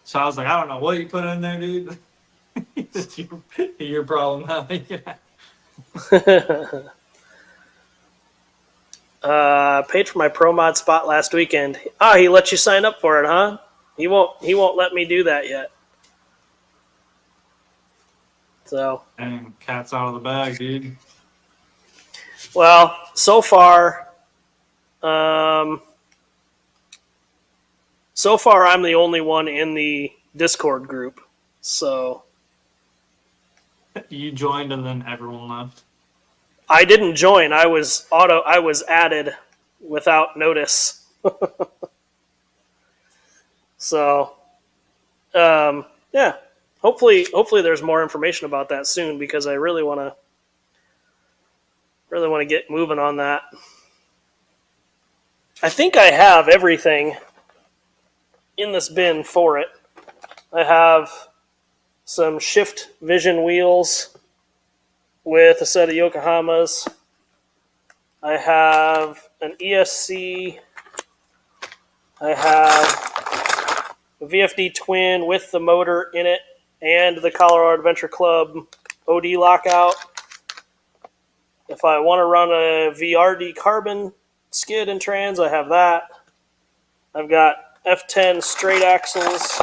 So I was like, I don't know what you put in there, dude. It's your problem. Paid for my pro mod spot last weekend. Ah, he let you sign up for it, huh? He won't let me do that yet. So, And cat's out of the bag, dude. well, so far, um, I'm the only one in the Discord group. So You joined and then everyone left. I didn't join. I was added without notice. So yeah, hopefully there's more information about that soon because I really want to get moving on that. I think I have everything in this bin for it. I have some Shift Vision wheels with a set of Yokohamas. I have an ESC. I have a VFD twin with the motor in it and the Colorado Adventure Club OD lockout. If I want to run a VRD carbon skid and trans, I have that. I've got F10 straight axles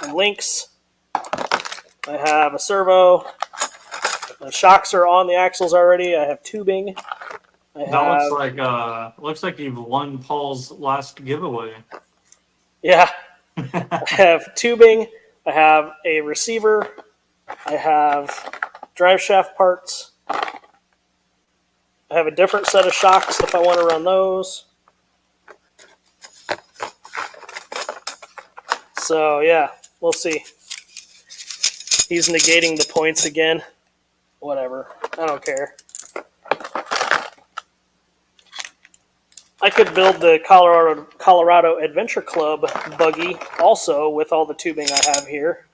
and links. I have a servo. The shocks are on the axles already. I have tubing. Looks like you've won Paul's last giveaway. Yeah. I have tubing. I have a receiver. I have drive shaft parts. I have a different set of shocks if I want to run those. So yeah, we'll see. He's negating the points again. Whatever. I don't care. I could build the Colorado Adventure Club buggy also with all the tubing I have here.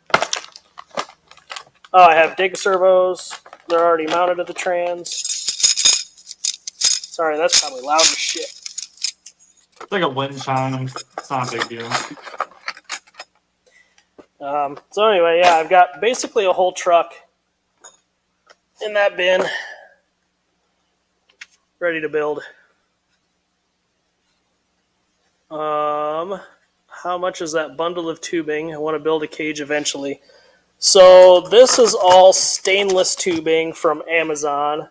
Oh, I have dig servos. They're already mounted to the trans. Sorry, that's probably loud as shit. It's like a wind chime. It's not a big deal. So anyway, yeah, I've got basically a whole truck in that bin ready to build. How much is that bundle of tubing? I want to build a cage eventually. So this is all stainless tubing from Amazon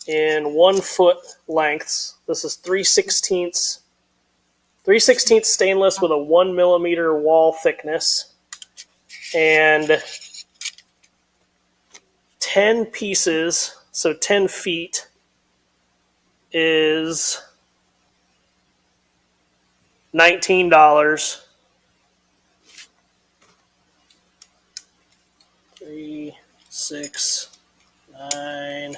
in 1 foot lengths. This is 3/16 stainless with a 1 millimeter wall thickness. And 10 pieces, so 10 feet, is $19. 3, 6, 9,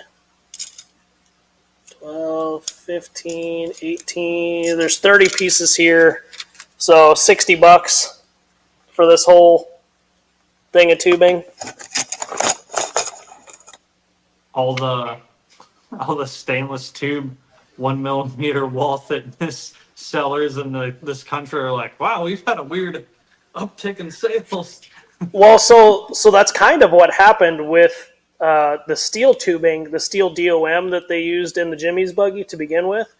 12, 15, 18. There's 30 pieces here, so $60 for this whole thing of tubing. All the stainless tube, 1 millimeter wall thickness sellers in this country are like, wow, we've had a weird uptick in sales. Well, so that's kind of what happened with the steel tubing, the steel DOM that they used in the Jimmy's buggy to begin with,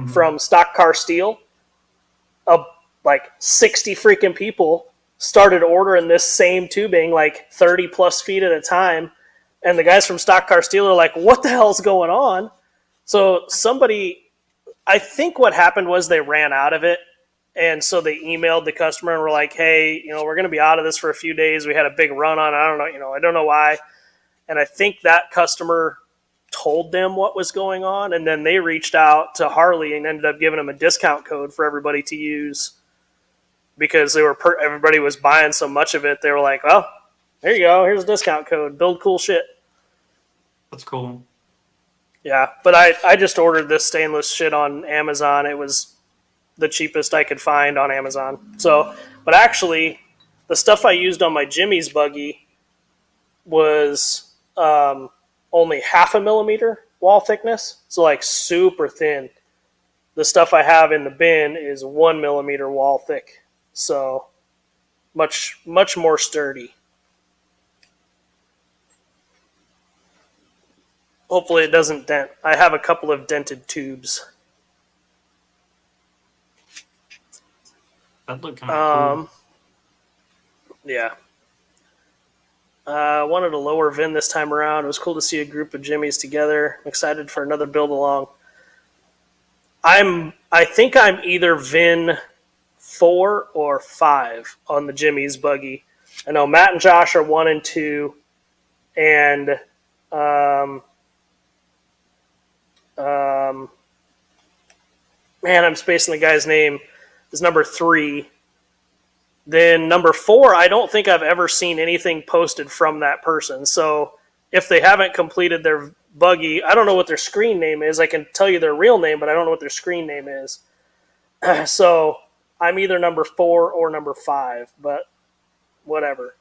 from Stock Car Steel. Like 60 freaking people started ordering this same tubing, like 30 plus feet at a time. And the guys from Stock Car Steel are like, what the hell's going on? So I think what happened was they ran out of it. And so they emailed the customer and were like, hey, we're going to be out of this for a few days. We had a big run on it. I don't know why. And I think that customer told them what was going on. And then they reached out to Harley and ended up giving them a discount code for everybody to use because everybody was buying so much of it. They were like, well, there you go. Here's a discount code. Build cool shit. That's cool. Yeah, but I just ordered this stainless shit on Amazon. It was the cheapest I could find on Amazon. So, but actually, the stuff I used on my Jimmy's buggy was only 0.5 millimeter wall thickness, so like super thin. The stuff I have in the bin is 1 millimeter wall thick, so much more sturdy. Hopefully it doesn't dent. I have a couple of dented tubes. That looked kind of cool. Yeah. I wanted a lower VIN this time around. It was cool to see a group of Jimmys together. I'm excited for another build along. I think I'm either VIN 4 or 5 on the Jimmy's buggy. I know Matt and Josh are 1 and 2, and man, I'm spacing the guy's name. Is number 3. Then number 4, I don't think I've ever seen anything posted from that person. So if they haven't completed their buggy, I don't know what their screen name is. I can tell you their real name, but I don't know what their screen name is. So I'm either number 4 or number 5, but whatever.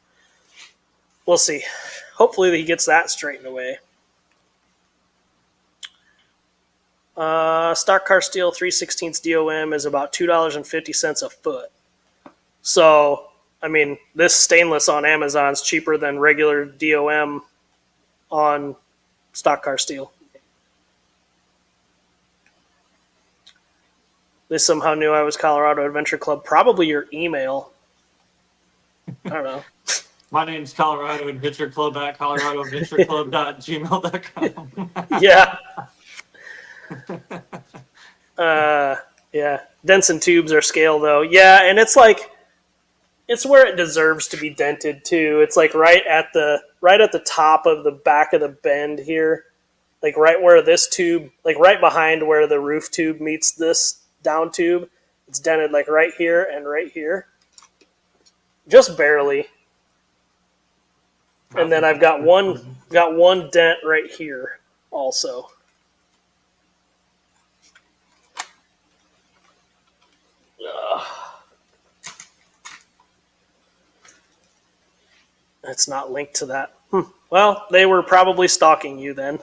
We'll see. Hopefully he gets that straightened away. Stock car steel 3/16 DOM is about $2.50 a foot. So, I mean, this stainless on Amazon's cheaper than regular DOM on stock car steel. They somehow knew I was Colorado Adventure Club. Probably your email. I don't know. My name's Colorado Adventure Club at coloradoadventureclub.gmail.com. Yeah. Yeah. Dents and tubes are scale, though. Yeah, and it's like, it's where it deserves to be dented, too. It's like right at the top of the back of the bend here. Like right where this tube, like right behind where the roof tube meets this down tube. It's dented like right here and right here. Just barely. And then I've got one dent right here also. Ugh. It's not linked to that. Well, they were probably stalking you then.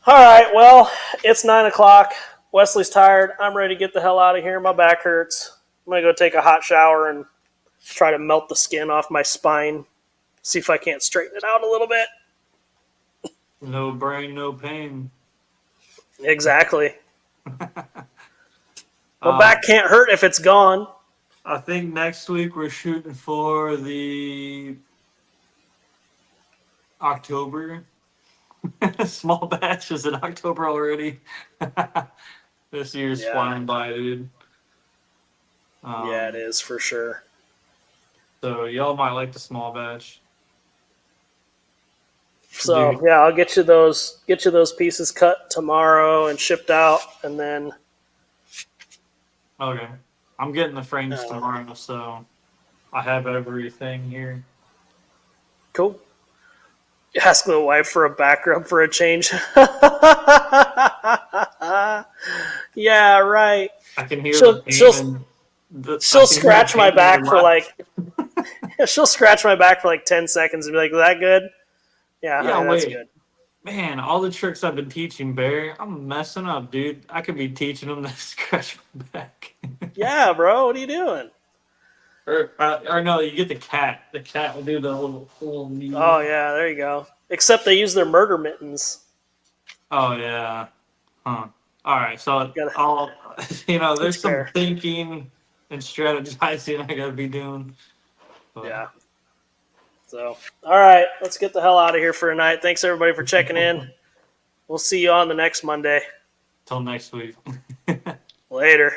All right, well, it's 9 o'clock. Wesley's tired. I'm ready to get the hell out of here. My back hurts. I'm going to go take a hot shower and try to melt the skin off my spine. See if I can't straighten it out a little bit. No brain, no pain. Exactly. My back can't hurt if it's gone. I think next week we're shooting for the October. Small batch. Is it October already? This year's flying by, dude. Yeah, it is for sure. So y'all might like the small batch. So yeah, I'll get you those pieces cut tomorrow and shipped out, and then. Okay, I'm getting the frames tomorrow, so I have everything here. Cool. Ask the wife for a back rub for a change. Yeah, right. I can hear she'll scratch my back for like she'll scratch my back for like 10 seconds and be like, "Is that good?" Yeah, that's good. Man, all the tricks I've been teaching Barry, I'm messing up, dude. I could be teaching them to scratch my back. Yeah, bro. What are you doing? Or no, you get the cat. The cat will do the little knee. Oh yeah, there you go. Except they use their murder mittens. Oh yeah. Huh. All right. So there's some thinking and strategizing I gotta be doing. But. Yeah. So, all right, let's get the hell out of here for a night. Thanks everybody for checking in. We'll see you on the next Monday. Till next week. Later.